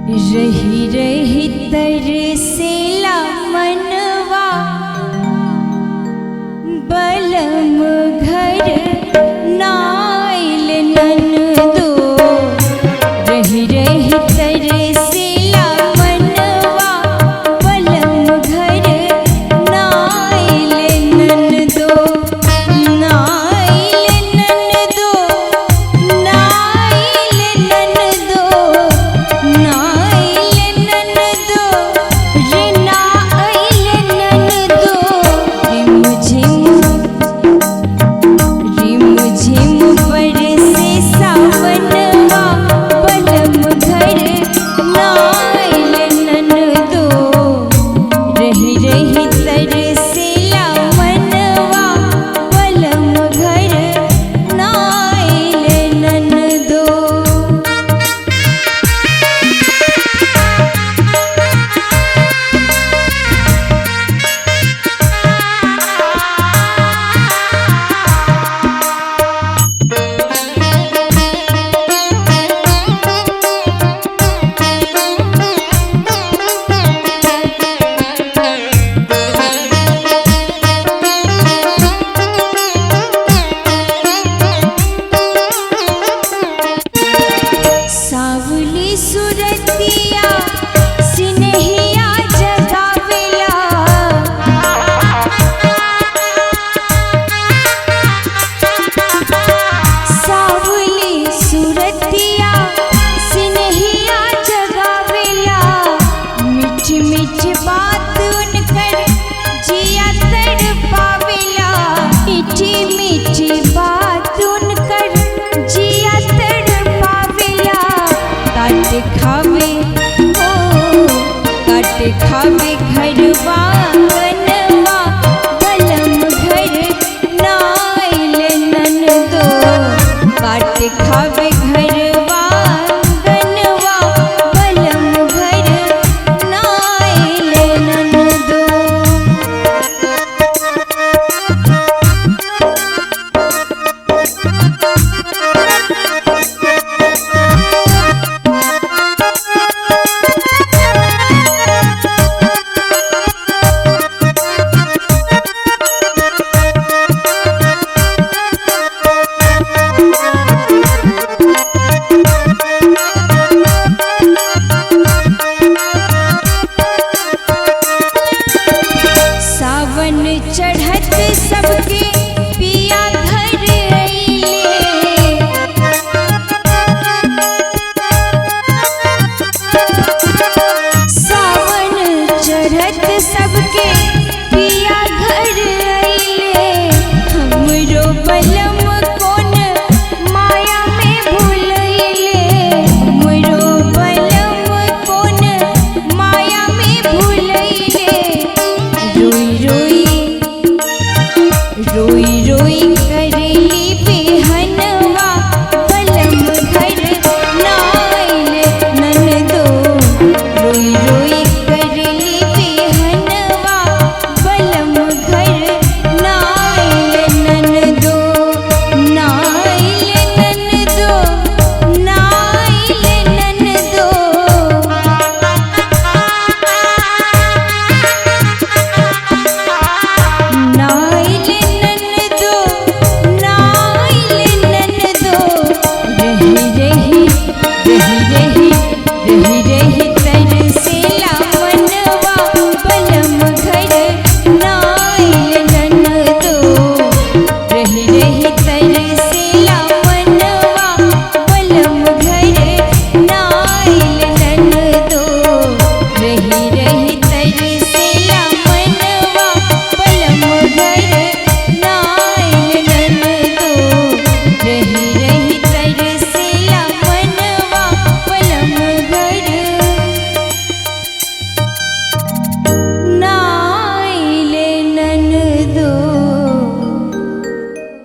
रही रही तरसेला मनवा बलम घर नाइल ननदो। रही रही तरसेला मनवा बलम घर नाइल ननदो। नाइल ननदो नाइल ननदो नाइल ननदो रे नाइल ननदो। रिम झिम बरसे सावनवा बलम घर नाइल ननदो। रही रही तरसेला मनवा बलम घर नाइल ननदो। सावली सुरतिया सिनहिया जगावेला। सावली सुरतिया सिनहिया जगावेला। मीठी मीठी बात उनकर जिया तड़पावेला। मीठी मीठी बात उनकर जिया तड़पावेला। काट खावे